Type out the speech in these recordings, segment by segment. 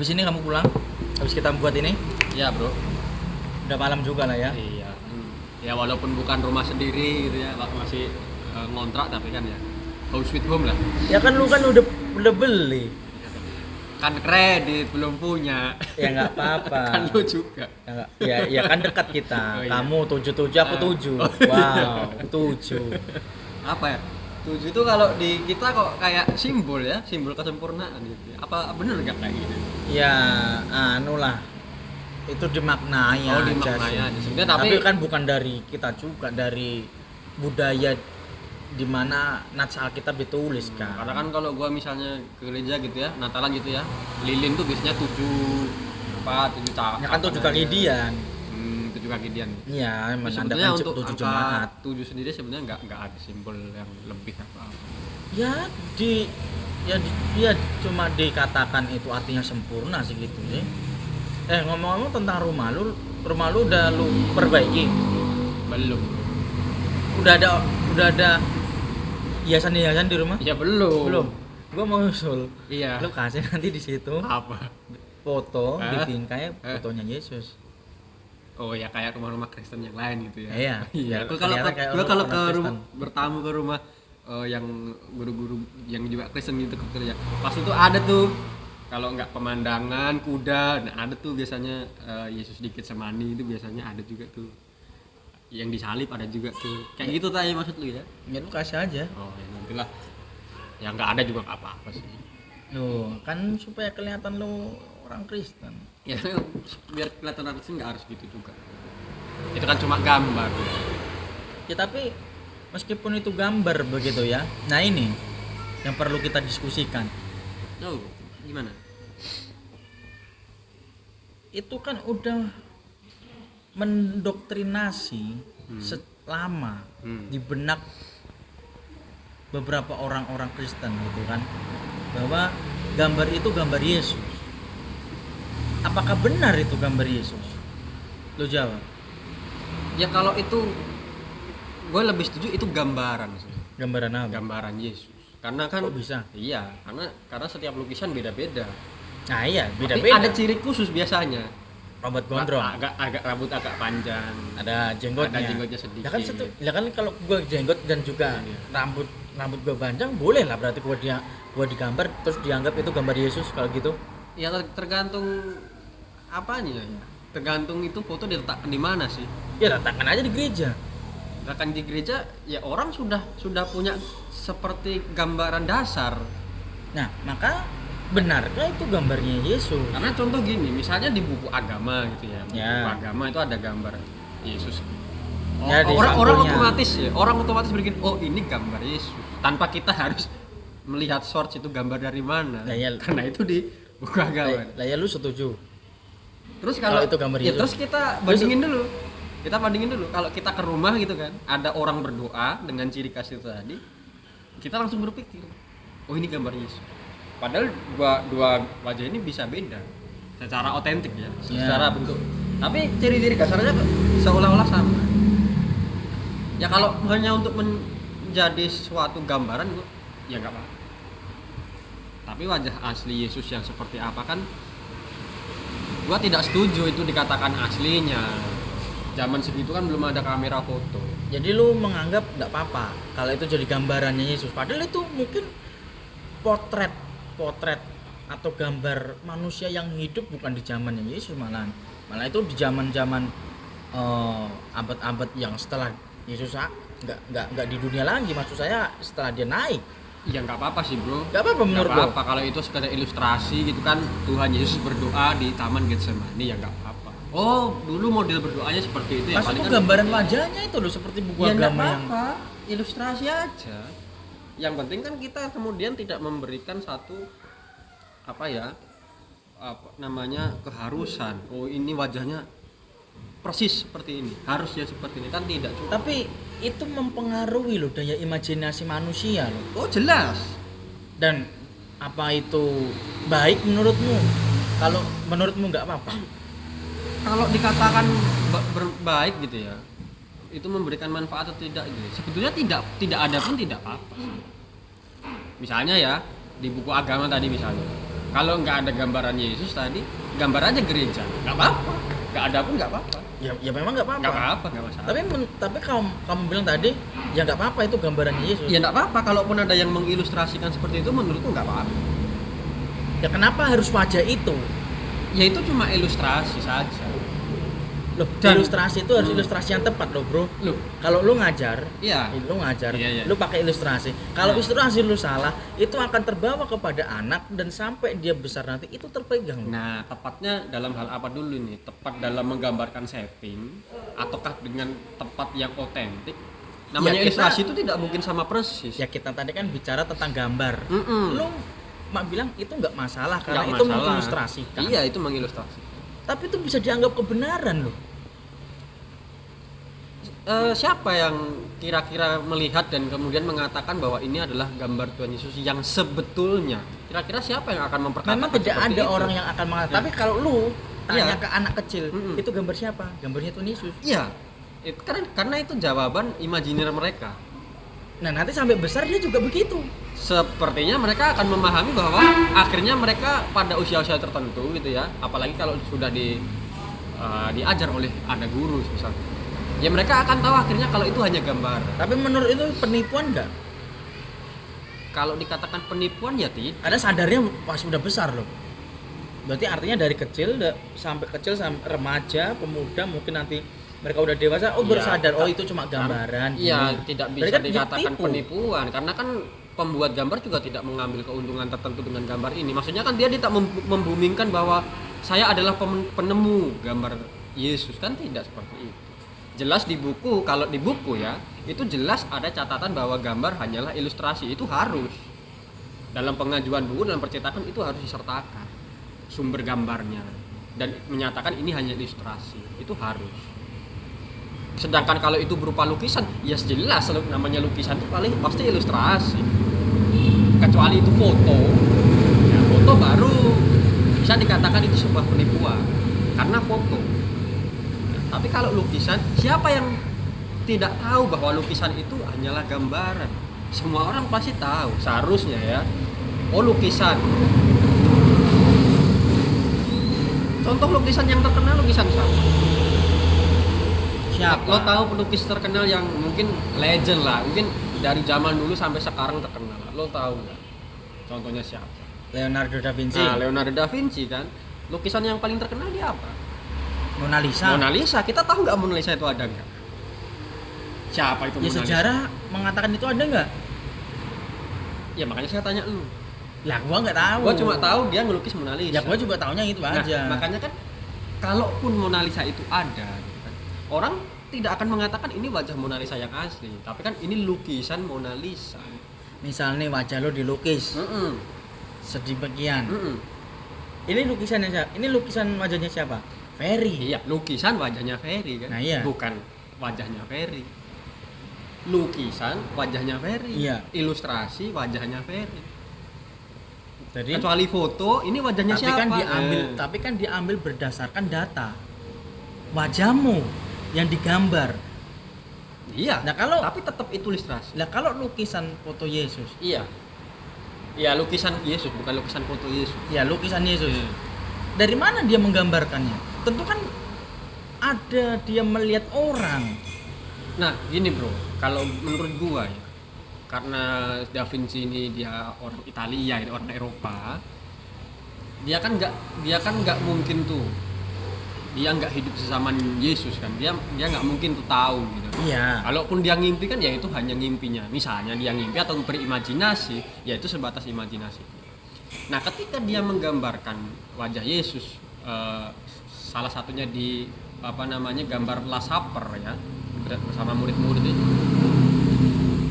habis ini kamu pulang? Habis kita buat ini? Iya bro. Udah malam juga lah ya. Iya. Ya walaupun bukan rumah sendiri gitu ya, masih ngontrak tapi kan ya home sweet home lah. Ya kan lu kan udah beli. Kan kredit belum punya. Ya nggak apa-apa. Kan lu juga. Ya kan dekat kita. Oh, iya. Kamu 77 aku 7. Wow, 7. Apa ya? 7 itu kalau di kita kok kayak simbol ya, simbol kesempurnaan gitu. Apa bener gak kayak gitu? Ya, anu lah. Itu dimaknai aja dimaknai sih. aja. Sebenarnya tapi kan bukan dari kita juga, dari budaya di mana nats Alkitab dituliskan. karena kan kalau gua misalnya ke gereja gitu ya, Natalan gitu ya, lilin tuh biasanya 7 tahun. Ya kan 7 kaki dian. 7 kaki dian. Iya, Sebenarnya menandakan untuk 7 angka jemaat. 7 sendiri sebenarnya nggak ada simbol yang lebih apa. Ya ya cuma dikatakan itu artinya sempurna sih gitu sih. Ngomong-ngomong tentang rumah lu udah lu perbaiki? Belum. Udah ada hiasan-hiasan di rumah? Ya belum. Gua mau usul. Iya. Lu kasih nanti di situ Apa? foto di bingkai fotonya Yesus. Oh ya kayak rumah-rumah Kristen yang lain gitu ya. Iya. Iya. Gua kalau ke rumah bertamu ke rumah yang guru-guru yang juga Kristen gitu kerja. Pas itu ada tuh kalau nggak pemandangan kuda, nah ada tuh biasanya Yesus di Getsemani itu biasanya ada juga tuh. Yang disalib ada juga tuh. Kayak gitu tadi maksud lu ya? Ya lu kasih aja. Oh ya nantilah. Yang nggak ada juga nggak apa-apa sih. Kan supaya kelihatan lu orang Kristen. Ya biar kelihatan orang sih nggak harus gitu juga. Itu kan cuma gambar. Ya tapi meskipun itu gambar begitu ya. Nah ini yang perlu kita diskusikan. Oh, gimana? Itu kan udah mendoktrinasi selama di benak beberapa orang-orang Kristen gitu kan, bahwa gambar itu gambar Yesus. Apakah benar itu gambar Yesus? Lo jawab. Ya kalau itu gue lebih setuju itu gambaran sih. Gambaran apa? Gambaran Yesus. Karena kan Kok bisa? Iya, karena setiap lukisan beda-beda. Nah iya, Tapi beda-beda. ada ciri khusus biasanya. Rambut gondrong. Agak rambut agak panjang. Ada jenggotnya. Ada jenggotnya sedikit. Ya kan kalau gua jenggot dan juga rambut gua panjang, boleh lah berarti gua digambar terus dianggap itu gambar Yesus kalau gitu. Ya tergantung apanya ya. Tergantung itu foto diletakkan di mana sih. Ya letakkan aja di gereja. Letakkan di gereja ya orang sudah punya seperti gambaran dasar. Nah, maka benarkah itu gambarnya Yesus? Karena contoh gini, misalnya di buku agama gitu ya. Buku Ya. agama itu ada gambar Yesus. Ya, di Orang sampulnya. orang otomatis berpikir, oh ini gambar Yesus. Tanpa kita harus melihat source itu gambar dari mana. Lah, ya. Karena itu di buku agama. Lah ya lu setuju. Terus Kalau kalau itu gambar ya Yesus. terus kita bandingin dulu. Kita bandingin dulu. Kalau kita ke rumah gitu kan, ada orang berdoa dengan ciri khas itu tadi, kita langsung berpikir, oh ini gambar Yesus. Padahal dua wajah ini bisa beda secara otentik ya, secara bentuk. Tapi ciri-ciri dasarnya seolah-olah sama. Ya kalau hanya untuk menjadi suatu gambaran, ya nggak apa-apa. Tapi wajah asli Yesus yang seperti apa kan? Gua tidak setuju itu dikatakan aslinya. Zaman segitu kan belum ada kamera foto. Jadi lu menganggap nggak apa-apa kalau itu jadi gambarannya Yesus. Padahal itu mungkin potret atau gambar manusia yang hidup bukan di zamannya Yesus malah itu di zaman-zaman abad-abad yang setelah Yesus nggak di dunia lagi, maksud saya setelah dia naik. Ya nggak apa-apa sih bro. Nggak apa-apa menurut Nggak apa-apa kalau itu sekedar ilustrasi gitu kan, Tuhan Yesus berdoa di Taman Getsemani ya nggak apa-apa. Oh dulu model berdoanya seperti itu ya. Maksudku gambaran wajahnya itu loh seperti buku ya, agama yang ilustrasi aja. Yang penting kan kita kemudian tidak memberikan satu keharusan. Oh ini wajahnya persis seperti ini, harusnya seperti ini kan tidak cukup. Tapi itu mempengaruhi loh daya imajinasi manusia loh. Oh jelas. Dan apa itu baik menurutmu? Kalau menurutmu nggak apa-apa? Kalau dikatakan baik gitu ya, itu memberikan manfaat atau tidak gitu. Sebetulnya tidak ada pun tidak apa-apa. Misalnya ya di buku agama tadi misalnya, Kalau nggak ada gambaran Yesus tadi, gambar aja gereja, nggak apa-apa. Nggak ada pun nggak apa-apa. Ya memang nggak apa-apa. Nggak apa-apa, nggak masalah. Tapi kamu bilang tadi ya nggak apa-apa itu gambarannya Yesus. Ya nggak apa-apa, kalaupun ada yang mengilustrasikan seperti itu, menurutku nggak apa-apa. Ya kenapa harus wajah itu? Ya itu cuma ilustrasi saja. Loh, Dan- ilustrasi itu harus ilustrasi yang tepat loh, Bro. Loh, Kalau lu ngajar, iya. lu ngajar, Iya, iya. lu pakai ilustrasi. Kalau Iya. ilustrasi lu salah, itu akan terbawa kepada anak dan sampai dia besar nanti itu terpegang. Nah, tepatnya dalam hal apa dulu nih? Tepat dalam menggambarkan setting ataukah dengan tempat yang otentik? Namanya Ya, kita- ilustrasi itu tidak mungkin sama persis. Ya kita tadi kan bicara tentang gambar. Mm-mm. Lu mak bilang itu nggak masalah karena Nggak itu masalah. mengilustrasikan. Iya, itu mengilustrasi. Tapi itu bisa dianggap kebenaran loh. Siapa yang kira-kira melihat dan kemudian mengatakan bahwa ini adalah gambar Tuhan Yesus yang sebetulnya? Kira-kira siapa yang akan memperkatakan Memang tidak seperti ada itu? orang yang akan mengatakan. Tapi kalau lu tanya Iya. ke anak kecil, Mm-mm. itu gambar siapa? Gambarnya Tuhan Yesus. Iya, itu karena itu jawaban imajiner mereka. Nah nanti sampai besar dia juga begitu. Sepertinya mereka akan memahami bahwa akhirnya mereka pada usia-usia tertentu gitu ya, apalagi kalau sudah diajar oleh ada guru misalnya. Ya mereka akan tahu akhirnya kalau itu hanya gambar. Tapi menurut itu penipuan nggak? Kalau dikatakan penipuan ya tidak. Ada sadarnya pas udah besar loh. Berarti artinya dari kecil sampai remaja, pemuda, mungkin nanti mereka udah dewasa, baru Iya, sadar itu cuma gambaran. Iya, gini. tidak Berarti bisa kan dikatakan tipu. penipuan karena kan pembuat gambar juga tidak mengambil keuntungan tertentu dengan gambar ini. Maksudnya kan dia tidak membumingkan bahwa saya adalah penemu gambar Yesus, kan tidak seperti itu. Jelas di buku, kalau di buku ya, itu jelas ada catatan bahwa gambar hanyalah ilustrasi, itu harus. Dalam pengajuan buku, dalam percetakan itu harus disertakan sumber gambarnya dan menyatakan ini hanya ilustrasi, itu harus. Sedangkan kalau itu berupa lukisan, ya jelas namanya lukisan itu paling pasti ilustrasi. Kecuali itu foto, ya foto baru bisa dikatakan itu sebuah penipuan karena foto. Tapi kalau lukisan, siapa yang tidak tahu bahwa lukisan itu hanyalah gambaran? Semua orang pasti tahu, seharusnya ya. Oh, lukisan. Contoh lukisan yang terkenal lukisan siapa? Siapa? Lo tahu pelukis terkenal yang mungkin legend lah, mungkin dari zaman dulu sampai sekarang terkenal. Lo tahu nggak? Contohnya siapa? Leonardo da Vinci. Nah, Leonardo da Vinci kan. Lukisan yang paling terkenal dia apa? Mona Lisa. Mona Lisa. Kita tahu nggak Mona Lisa itu ada nggak? Siapa itu Ya Mona sejarah mengatakan itu ada nggak? Lisa? Ya makanya saya tanya lu. Lah gua nggak tahu. Gua cuma tahu dia ngelukis Mona Lisa. Ya gua juga taunya itu Nah, aja. makanya kan kalaupun Mona Lisa itu ada gitu kan, orang tidak akan mengatakan ini wajah Mona Lisa yang asli, tapi kan ini lukisan Mona Lisa. Misalnya wajah lo dilukis sedemikian. Ini lukisannya siapa? Ini lukisan wajahnya siapa? Ferry. Iya, lukisan wajahnya Ferry kan. Nah, iya. Bukan wajahnya Ferry. Lukisan wajahnya Ferry. Iya. Ilustrasi wajahnya Ferry. Jadi Kecuali foto, ini wajahnya tapi siapa? kan tapi kan diambil berdasarkan data. Wajahmu yang digambar. Iya. Nah, kalau- tapi tetap itu ilustrasi. Lah kalau lukisan foto Yesus, Iya. Iya, lukisan Yesus, bukan lukisan foto Yesus. ya lukisan Yesus. Dari mana dia menggambarkannya? Tentu kan ada dia melihat orang. Nah, gini bro, kalau menurut gua ya, karena Da Vinci ini dia orang Italia, ini orang Eropa, dia kan nggak mungkin tuh, dia nggak hidup sezaman Yesus kan, dia nggak mungkin tuh tahu gitu. Iya. Kalaupun dia ngimpi kan, ya itu hanya ngimpinya. Misalnya dia ngimpi atau berimajinasi, ya itu sebatas imajinasi. Nah, ketika dia menggambarkan wajah Yesus, salah satunya di gambar Last Supper ya, bersama murid-murid itu,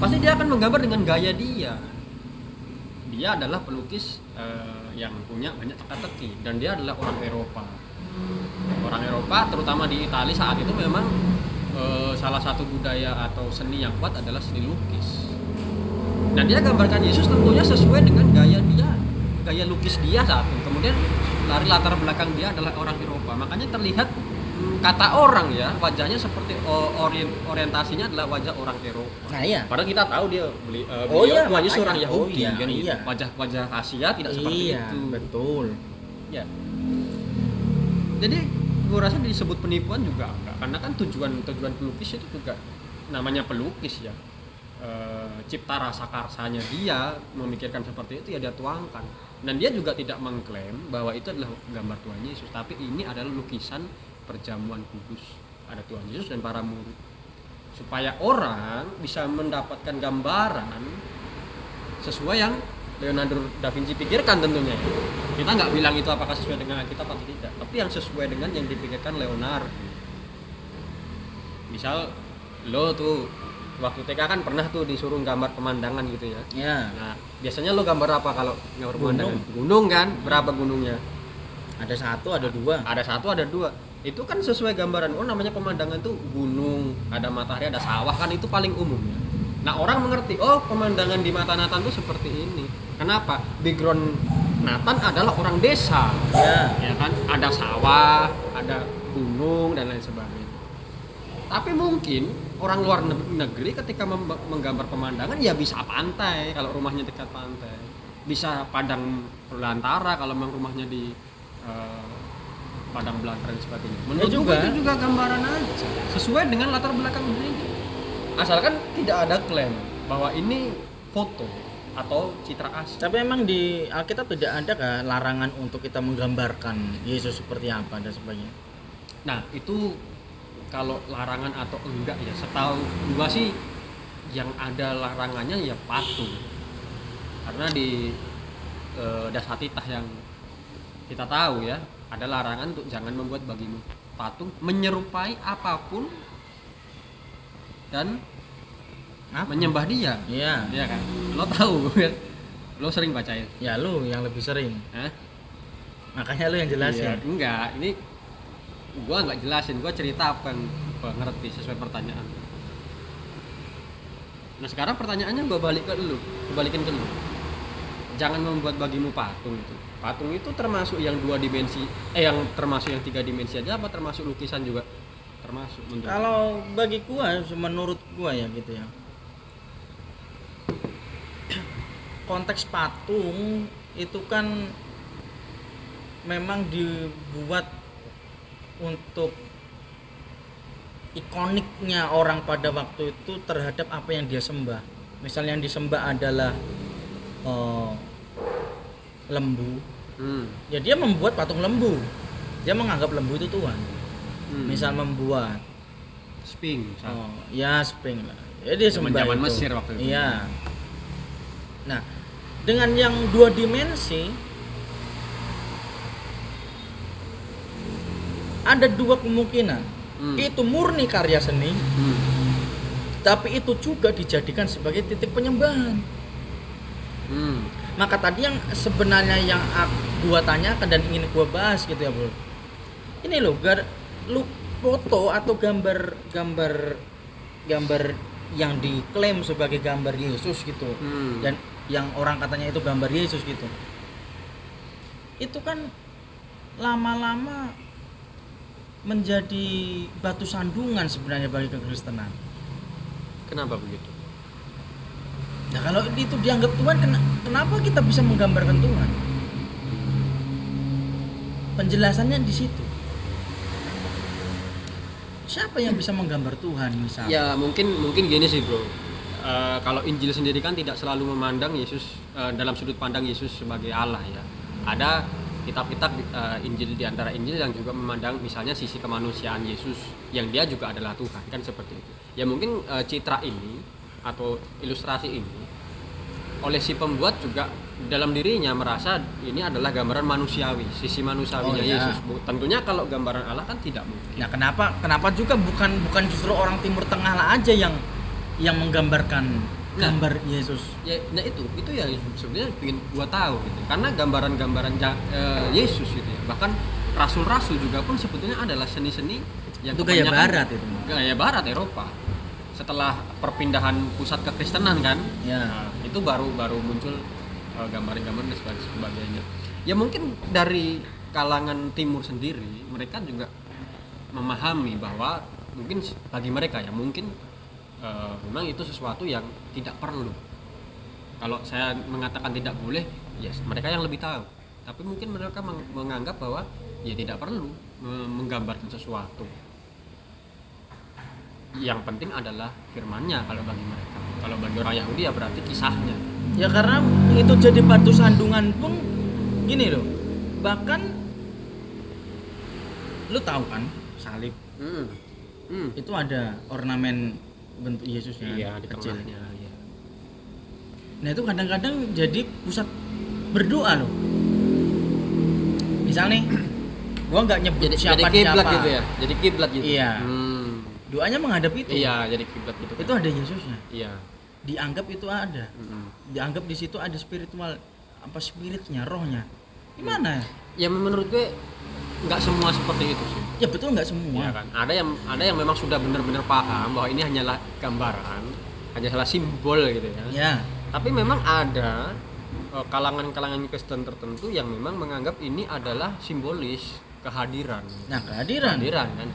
pasti dia akan menggambar dengan gaya dia. Dia adalah pelukis yang punya banyak teka-teki dan dia adalah orang Eropa. Orang Eropa, terutama di Italia saat itu memang salah satu budaya atau seni yang kuat adalah seni lukis. Nah, dia gambarkan Yesus tentunya sesuai dengan gaya dia, gaya lukis dia saat itu. Kemudian latar belakang dia adalah orang Eropa, makanya terlihat kata orang ya wajahnya seperti orientasinya adalah wajah orang Eropa. Nah iya. Padahal kita tahu dia Oh iya, tuanya makanya. seorang Yahudi Oh iya, kan gitu. iya. Wajah Asia tidak seperti Iya, itu. betul. Ya. Jadi gue rasa disebut penipuan juga enggak, karena kan tujuan pelukis itu juga namanya pelukis ya. Cipta rasa karsanya dia memikirkan seperti itu ya dia tuangkan, dan dia juga tidak mengklaim bahwa itu adalah gambar Tuhan Yesus, tapi ini adalah lukisan perjamuan kudus, ada Tuhan Yesus dan para murid, supaya orang bisa mendapatkan gambaran sesuai yang Leonardo da Vinci pikirkan tentunya. Kita nggak bilang itu apakah sesuai dengan Alkitab atau tidak, tapi yang sesuai dengan yang dipikirkan Leonardo. Misal lo tuh waktu TK kan pernah tuh disuruh gambar pemandangan gitu ya. Ya. Nah, biasanya lo gambar apa kalau gambar pemandangan? Gunung kan? Berapa gunungnya? Ada 1, ada 2. Ada 1, ada 2. Itu kan sesuai gambaran. Oh, namanya pemandangan tuh gunung, ada matahari, ada sawah, kan itu paling umum ya. Nah, orang mengerti, oh pemandangan di mata Nathan tuh seperti ini. Kenapa? Background Nathan adalah orang desa. Ya kan? Ada sawah, ada gunung dan lain sebagainya. Tapi mungkin orang luar negeri ketika menggambar pemandangan ya bisa pantai kalau rumahnya dekat pantai, bisa padang belantara kalau memang rumahnya di padang belantara dan sebagainya. Menurut juga. itu juga gambaran aja sesuai dengan latar belakang gereja, asalkan tidak ada klaim bahwa ini foto atau citra asli. Tapi emang di Alkitab tidak ada kan larangan untuk kita menggambarkan Yesus seperti apa dan sebagainya. Nah, itu kalau larangan atau enggak ya, setahu gua sih yang ada larangannya ya patung, karena di Dasatitah yang kita tahu ya ada larangan untuk jangan membuat bagimu patung menyerupai apapun dan menyembah dia. Iya. Iya kan, lo tahu kan, lo sering bacain Ya lu yang lebih sering. Hah? Makanya lu yang jelasin. Iya, enggak, ini gua nggak jelasin, gua cerita apa yang gua ngerti sesuai pertanyaan. Nah, sekarang pertanyaannya gua balikin ke lu. Jangan membuat bagimu patung itu. Patung itu termasuk yang 2 dimensi, yang termasuk yang 3 dimensi aja apa termasuk lukisan juga? Termasuk menurut. Kalau bagi gua, menurut gua ya gitu ya. Konteks patung itu kan memang dibuat untuk ikoniknya orang pada waktu itu terhadap apa yang dia sembah. Misalnya yang disembah adalah lembu, ya dia membuat patung lembu, dia menganggap lembu itu Tuhan. Misal membuat Sphinx, ya Sphinx lah, ya dia sembah zaman itu. Mesir waktu itu. Iya. Nah, dengan yang 2 dimensi ada 2 kemungkinan. Itu murni karya seni, tapi itu juga dijadikan sebagai titik penyembahan. Maka tadi yang sebenarnya yang gua tanyakan dan ingin gua bahas gitu ya bro, ini loh, lu foto atau gambar yang diklaim sebagai gambar Yesus gitu, dan yang orang katanya itu gambar Yesus gitu, itu kan lama-lama menjadi batu sandungan sebenarnya bagi kekristenan. Kenapa begitu? Nah kalau itu dianggap Tuhan, kenapa kita bisa menggambarkan Tuhan? Penjelasannya di situ. Siapa yang bisa menggambar Tuhan misalnya? Ya mungkin gini sih bro. Kalau Injil sendiri kan tidak selalu memandang Yesus dalam sudut pandang Yesus sebagai Allah ya. Ada kitab-kitab Injil di antara Injil yang juga memandang misalnya sisi kemanusiaan Yesus yang dia juga adalah Tuhan, kan seperti itu. Ya mungkin citra ini atau ilustrasi ini oleh si pembuat juga dalam dirinya merasa ini adalah gambaran manusiawi, sisi manusiawinya Yesus. Tentunya kalau gambaran Allah kan tidak mungkin. Nah, kenapa juga bukan justru orang Timur Tengah lah aja yang menggambarkan gambar Yesus. Ya, nah itu ya sebenarnya ingin gua tahu gitu. Karena gambaran-gambaran Yesus gitu ya. Bahkan rasul-rasul juga pun sebetulnya adalah seni-seni yang itu gaya barat itu. Gaya barat Eropa. Setelah perpindahan pusat kekristenan kan, ya. Itu baru muncul gambar-gambar dan sebagainya. Ya mungkin dari kalangan timur sendiri mereka juga memahami bahwa mungkin bagi mereka ya mungkin memang itu sesuatu yang tidak perlu. Kalau saya mengatakan tidak boleh, yes, mereka yang lebih tahu. Tapi mungkin mereka menganggap bahwa ya tidak perlu menggambarkan sesuatu. Yang penting adalah firmannya kalau bagi mereka. Kalau bagi orang Yahudi ya berarti kisahnya. Ya karena itu jadi batu sandungan pun gini loh. Bahkan lu tahu kan salib itu ada ornamen bentuk Yesusnya, Iya, di kecil. tengahnya, iya. Nah itu kadang-kadang jadi pusat berdoa loh. Misal nih, gua nggak nyebut siapa kiblat gitu ya. Jadi kiblat gitu. Iya. Doanya menghadap itu. Iya, jadi kiblat gitu. Itu ada Yesusnya. Iya. Dianggap itu ada. Dianggap di situ ada spiritual apa spiritnya, rohnya. Gimana ya? Ya menurut gue nggak semua seperti itu sih. Ya betul nggak semua. Ya kan? Ada yang memang sudah benar-benar paham bahwa ini hanyalah gambaran, hanyalah simbol gitu ya. Ya. Tapi memang ada kalangan-kalangan Kristen tertentu yang memang menganggap ini adalah simbolis kehadiran. Nah, kehadiran Kan.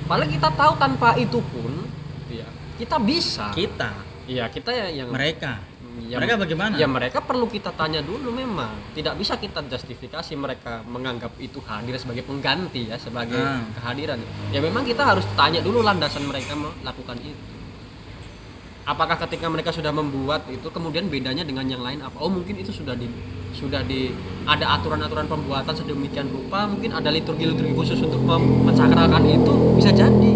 Padahal kita tahu tanpa itu pun ya, kita bisa. Iya, kita yang Mereka ya, mereka bagaimana? Ya mereka perlu kita tanya dulu memang. Tidak bisa kita justifikasi mereka menganggap itu hadir sebagai pengganti ya, sebagai kehadiran. Ya memang kita harus tanya dulu landasan mereka melakukan itu. Apakah ketika mereka sudah membuat itu kemudian bedanya dengan yang lain apa? Oh mungkin itu sudah ada aturan-aturan pembuatan sedemikian rupa, mungkin ada liturgi-liturgi khusus untuk mensakralkan itu, bisa jadi.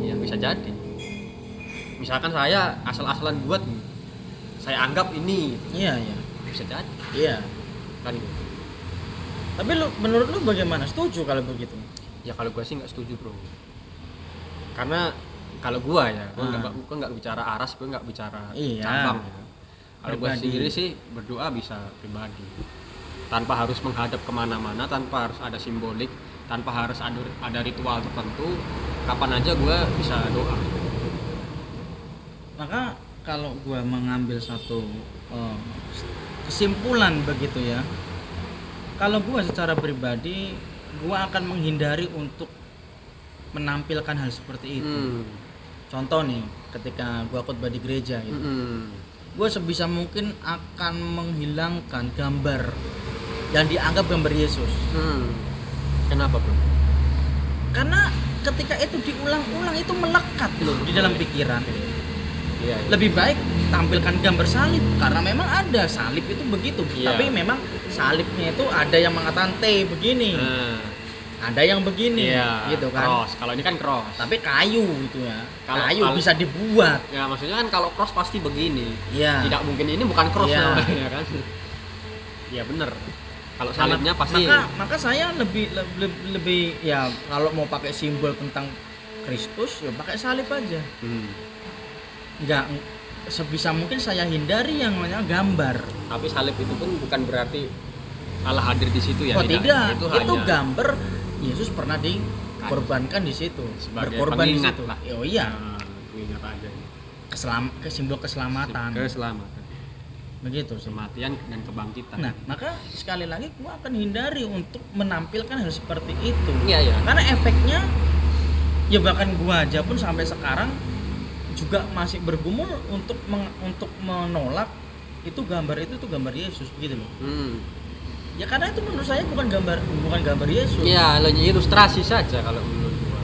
Ya bisa jadi. Misalkan saya asal-asalan buat, saya anggap ini. Iya. Bisa jadi. Iya. Kan gitu. Tapi menurut lu bagaimana? Setuju kalau begitu? Ya kalau gue sih nggak setuju bro. Karena kalau gue ya, gue nggak bicara aras, gue nggak bicara cabang. Ya. Kalau gue sendiri sih berdoa bisa pribadi, tanpa harus menghadap kemana-mana, tanpa harus ada simbolik, tanpa harus ada ritual tertentu. Kapan aja gue bisa doa. Maka kalau gue mengambil satu kesimpulan begitu ya, kalau gue secara pribadi gue akan menghindari untuk menampilkan hal seperti itu. Contoh nih, ketika gue khotbah di gereja gitu, gue sebisa mungkin akan menghilangkan gambar yang dianggap gambar Yesus. Kenapa bro? Karena ketika itu diulang-ulang itu melekat loh di dalam pikiran. Iya. Lebih baik tampilkan gambar salib, karena memang ada salib itu begitu. Iya. Tapi memang salibnya itu ada yang mengatakan T begini, ada yang begini, gitu kan. Cross. Kalau ini kan cross. Tapi kayu gitu ya. Kalau Bisa dibuat. Ya maksudnya kan kalau cross pasti begini. Iya. Tidak mungkin ini bukan cross namanya kan. Iya bener. Kalau salibnya pasti. Maka saya lebih ya kalau mau pakai simbol tentang Kristus ya pakai salib aja. Enggak, sebisa mungkin saya hindari yang namanya gambar. Tapi salib itu pun bukan berarti Allah hadir di situ ya. Tidak. Itu hanya gambar Yesus pernah dikorbankan di situ, berkorban di situ. Oh iya. Ingat aja. Simbol keselamatan. Begitu sih. Kematian dan kebangkitan. Nah, maka sekali lagi gua akan hindari untuk menampilkan hal seperti itu. Iya. Karena efeknya ya bahkan gua aja pun sampai sekarang juga masih bergumul untuk menolak itu gambar Yesus gitu loh. Ya karena itu menurut saya bukan gambar Yesus. Iya, hanya ilustrasi saja kalau menurut gua.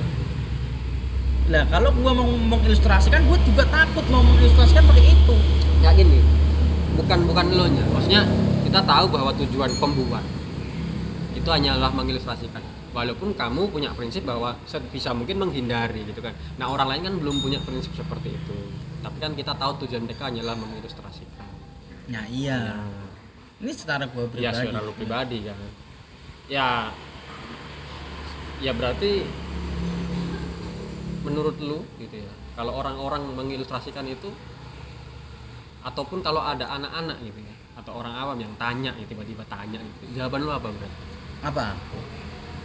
Lah kalau gua mau mengilustrasikan, gua juga takut mau mengilustrasikan pakai itu. Ya gini. Bukan elonya. Maksudnya kita tahu bahwa tujuan pembuat itu hanyalah mengilustrasikan. Walaupun kamu punya prinsip bahwa bisa mungkin menghindari gitu kan. Nah, orang lain kan belum punya prinsip seperti itu. Tapi kan kita tahu tujuan mereka hanyalah mengilustrasikan. Nah, iya. Ini secara gua pribadi. Ya, secara lu pribadi kan. Ya berarti menurut lu gitu ya. Kalau orang-orang mengilustrasikan itu ataupun kalau ada anak-anak gitu ya atau orang awam yang tanya tiba-tiba tanya gitu. Jawaban lu apa, Bro? Apa?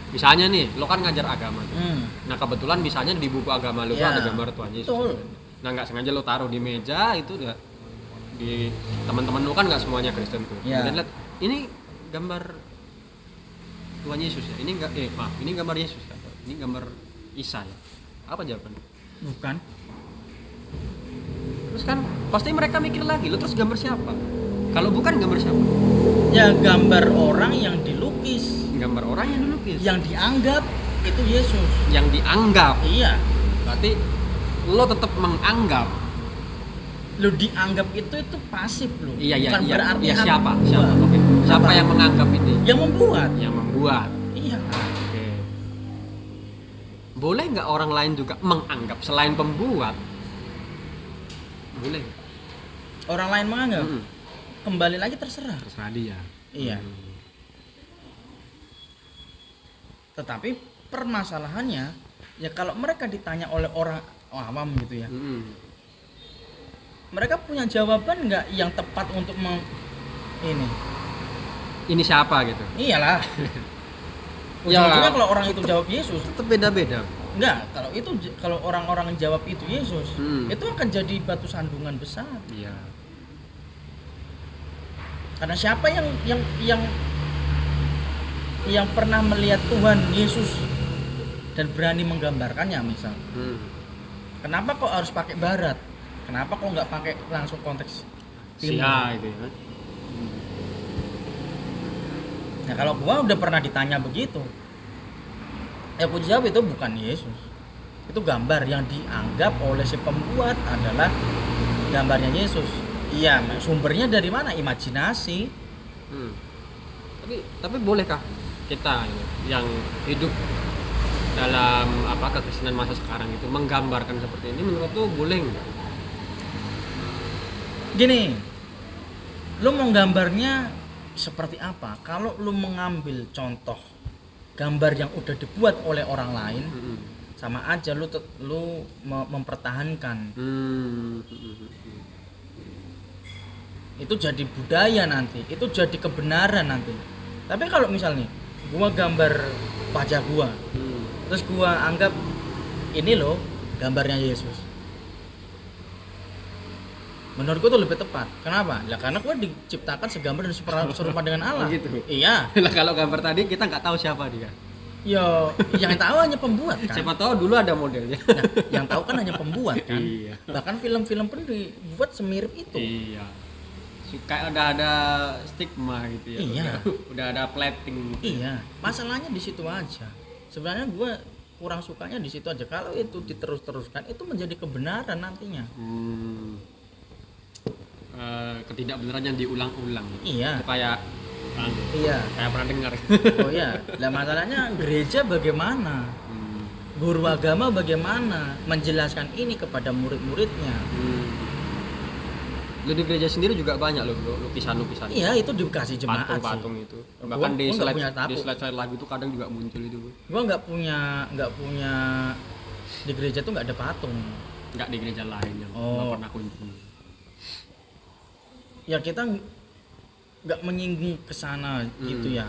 Misalnya nih, lo kan ngajar agama tuh. Nah kebetulan misalnya di buku agama lo tuh ada gambar Tuhan Yesus. Nah nggak sengaja lo taruh di meja itu udah di teman-teman lo kan nggak semuanya Kristen tuh. Kemudian lihat ini gambar Tuhan Yesus ya. Ini enggak maaf, ini gambar Yesus ya. Ini gambar Isa ya. Apa jawabannya? Bukan. Terus kan pasti mereka mikir lagi, lu terus gambar siapa? Kalau bukan gambar siapa? Ya gambar orang yang dilukis, Gambar orang yang dilukis. yang dianggap itu Yesus. Yang dianggap. Iya. Berarti lo tetap menganggap. Lo dianggap itu pasif lo. Iya Bukan berarti iya, siapa? apa. Siapa? Oke. Siapa Apa? yang menganggap ini? Yang membuat. Yang membuat. Iya. Oke. Boleh nggak orang lain juga menganggap selain pembuat? Boleh. Orang lain menganggap. Mm-mm. Kembali lagi terserah. Terserah dia. Iya. Tetapi permasalahannya ya kalau mereka ditanya oleh orang awam gitu ya. Mm-mm. Mereka punya jawaban nggak yang tepat untuk ini? Ini siapa gitu? Iyalah. Ya. Ujung-ujungnya kalau orang itu jawab Yesus, Tetap beda-beda. enggak, kalau orang-orang jawab itu Yesus, itu akan jadi batu sandungan besar. Iya. Karena siapa yang pernah melihat Tuhan Yesus dan berani menggambarkannya misal. Kenapa kok harus pakai barat? Kenapa kok nggak pakai langsung konteks timur? Sia itu ya. Nah kalau gua udah pernah ditanya begitu, ya aku jawab itu bukan Yesus, itu gambar yang dianggap oleh si pembuat adalah gambarnya Yesus. Iya, sumbernya dari mana? Imajinasi. Tapi bolehkah kita yang hidup dalam kekristenan masa sekarang itu menggambarkan seperti ini? Menurut lu boleh nggak? Gini, lu mau gambarnya seperti apa? Kalau lu mengambil contoh gambar yang udah dibuat oleh orang lain, sama aja lu mempertahankan. Itu jadi budaya nanti, itu jadi kebenaran nanti. Tapi kalau misalnya gua gambar wajah gua, terus gua anggap ini loh gambarnya Yesus, menurutku itu lebih tepat. Kenapa? Ya karena gua diciptakan segambar dan serupa dengan Allah. Gitu. Iya. Lah kalau gambar tadi kita nggak tahu siapa dia. Ya, yang tahu hanya pembuat kan. Siapa tahu dulu ada modelnya. Nah, yang tahu kan hanya pembuat kan. Iya. Bahkan film-film pun dibuat semirip itu. Iya. Suka udah ada stigma gitu ya. Iya. Udah ada plating. Gitu. Iya, masalahnya di situ aja. Sebenarnya gue kurang sukanya di situ aja. Kalau itu diterus-teruskan, itu menjadi kebenaran nantinya. Ketidakbenaran yang diulang-ulang. Iya. Itu kayak Iya. kayak pernah dengar. Oh iya. Lah masalahnya gereja bagaimana? Guru agama bagaimana menjelaskan ini kepada murid-muridnya? Lu di gereja sendiri juga banyak loh lukisan-lukisan. Iya, itu dikasih jemaat patung-patung sih. itu. Gua- Bahkan gua di nggak punya slide tabu. lagu itu kadang juga muncul itu. Gua nggak punya di gereja tuh nggak ada patung. Enggak di gereja lain yang Oh. nggak pernah kunjungi. Ya kita nggak menyinggung ke sana gitu ya.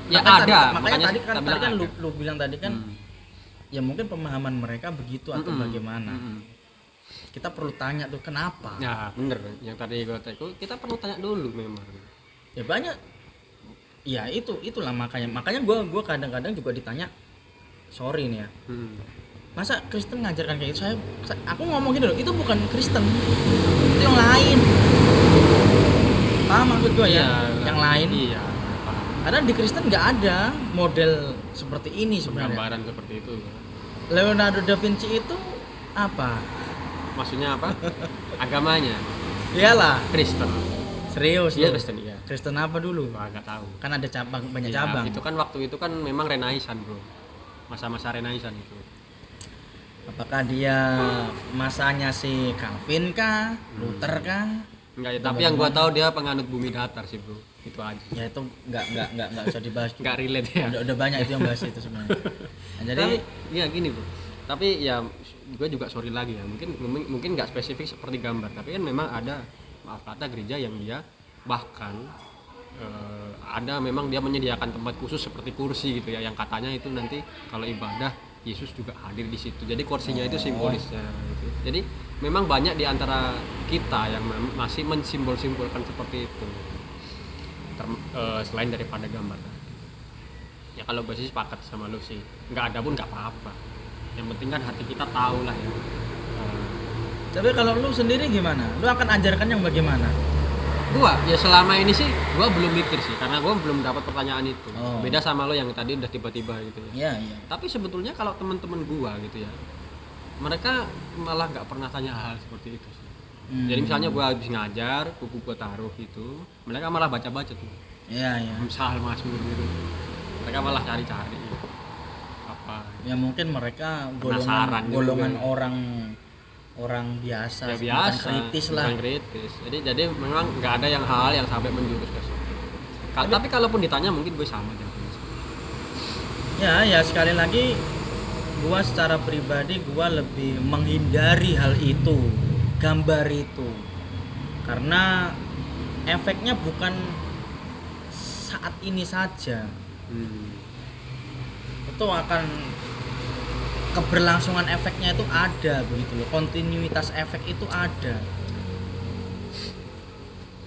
Ya Makanya ada, makanya makanya tadi kita kan bilang ada. lu bilang tadi kan ya mungkin pemahaman mereka begitu atau bagaimana. Kita perlu tanya tuh kenapa. Ya bener, yang tadi gue tanya kita perlu tanya dulu memang. Ya banyak. Ya itulah makanya gue kadang-kadang juga ditanya, sorry nih ya, masa Kristen ngajarkan kayak gitu. Aku ngomong gitu loh, itu bukan Kristen, itu yang lain. Paham maksud gue ya? Yang lain. Iya. Paham. Karena di Kristen nggak ada model seperti ini sebenarnya. Gambaran seperti itu. Leonardo da Vinci itu apa? Maksudnya apa? Agamanya Iyalah, Kristen. serius Iya loh. Kristen iya. Kristen apa dulu? Gua nggak tahu. Kan ada banyak Ya, cabang. itu kan waktu itu kan memang Renaissance bro, masa-masa Renaissance itu. Apakah dia masanya si Calvin kah, Luther kah? Enggak ya, tapi yang gua tahu dia penganut bumi datar sih bro, itu aja. Ya itu nggak usah dibahas. Nggak relate ya. Udah banyak itu yang bahas itu sebenarnya. Nah, jadi Tapi, ya gini bro, tapi ya gue juga sorry lagi ya, mungkin nggak spesifik seperti gambar, tapi kan memang ada maaf kata gereja yang dia bahkan ada memang dia menyediakan tempat khusus seperti kursi gitu ya, yang katanya itu nanti kalau ibadah Yesus juga hadir di situ, jadi kursinya itu simbolisnya gitu. Jadi memang banyak di antara kita yang masih mensimbol-simbolkan seperti itu, selain daripada gambar. Ya kalau gue sih sepakat sama lu sih, nggak ada pun nggak apa-apa, yang penting kan hati kita tahu lah ya. Tapi kalau lu sendiri gimana? Lu akan ajarkan yang bagaimana? Gua ya selama ini sih gua belum mikir sih, karena gua belum dapat pertanyaan itu. Oh. Beda sama lo yang tadi udah tiba-tiba gitu ya. Iya, iya. Tapi sebetulnya kalau teman-teman gua gitu ya, mereka malah nggak pernah tanya hal seperti itu sih. Jadi misalnya gua habis ngajar, buku gua taruh gitu, mereka malah baca-baca tuh. Iya, iya. Misal Mazmur gitu. Mereka malah cari-cari apa. Ya mungkin mereka Penasaran golongan juga. orang biasa, Ya bukan biasa, kritis lah. bukan kritis. Jadi memang nggak ada yang hal yang sampai menjurus ke situ. Tapi kalaupun ditanya mungkin gue sama jawabnya. Ya sekali lagi gua secara pribadi gua lebih menghindari hal itu, gambar itu. Karena efeknya bukan saat ini saja. Itu akan keberlangsungan efeknya itu ada begitu loh, kontinuitas efek itu ada,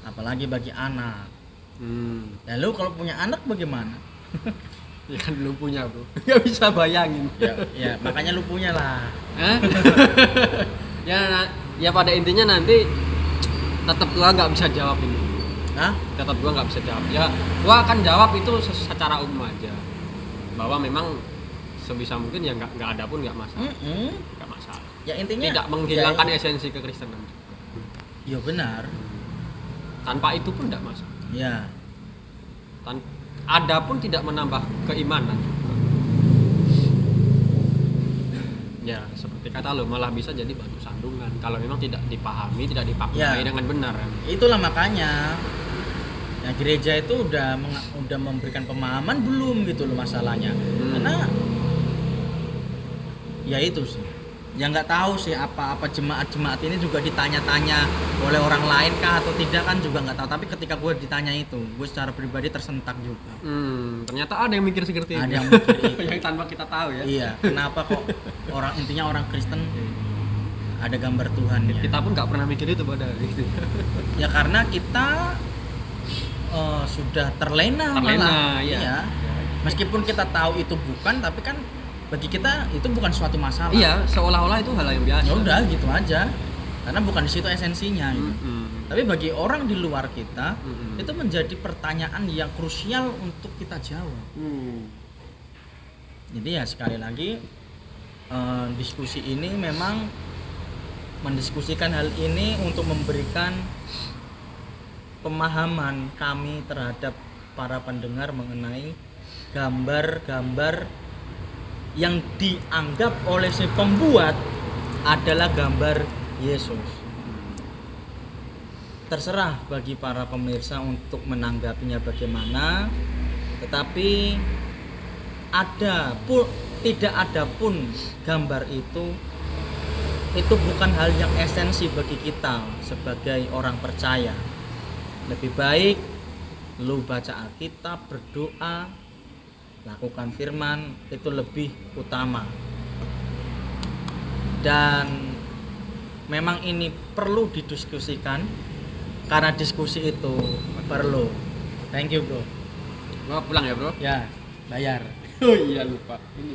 apalagi bagi anak. Ya lu kalau punya anak bagaimana? Ya kan belum punya bro, nggak bisa bayangin. ya makanya lu punya lah. Hah? Ya pada intinya nanti tetap gua nggak bisa jawab ini. Hah? Tetap gua nggak bisa jawab. Ya gua akan jawab itu secara umum aja, bahwa memang sebisa mungkin ya nggak ada pun nggak masalah. Nggak masalah. Ya intinya tidak menghilangkan esensi kekristenan. Ya benar. Tanpa itu pun tidak masalah. Ya. Ada pun tidak menambah keimanan juga. Ya seperti kata lo, malah bisa jadi batu sandungan kalau memang tidak dipahami, tidak dipaknai dengan benar. Itulah makanya ya gereja itu udah memberikan pemahaman belum gitu loh masalahnya. Karena ya itu sih, ya nggak tahu sih apa jemaat ini juga ditanya-tanya oleh orang lain kah atau tidak kan juga nggak tahu. Tapi ketika gue ditanya itu, gue secara pribadi tersentak juga. Ternyata ada yang mikir seperti itu. Ada yang mikir itu. Yang tanpa kita tahu ya. Iya, kenapa kok orang Kristen ada gambar Tuhannya? Kita pun nggak pernah mikir itu padahal gitu. Ya karena kita sudah terlena malah. Iya. Meskipun kita tahu itu bukan, tapi kan bagi kita itu bukan suatu masalah. Iya, seolah-olah itu hal yang biasa. Ya udah gitu aja. Karena bukan di situ esensinya gitu. Tapi bagi orang di luar kita itu menjadi pertanyaan yang krusial untuk kita jawab. Jadi ya sekali lagi diskusi ini memang mendiskusikan hal ini untuk memberikan pemahaman kami terhadap para pendengar mengenai gambar-gambar yang dianggap oleh si pembuat adalah gambar Yesus. Terserah bagi para pemirsa untuk menanggapinya bagaimana, tetapi tidak ada pun gambar itu bukan hal yang esensi bagi kita sebagai orang percaya. Lebih baik lu baca Alkitab, berdoa, lakukan firman, itu lebih utama. Dan memang ini perlu didiskusikan karena diskusi itu perlu. Thank you bro. Gua pulang ya bro. Ya, bayar. Oh iya lupa. Ini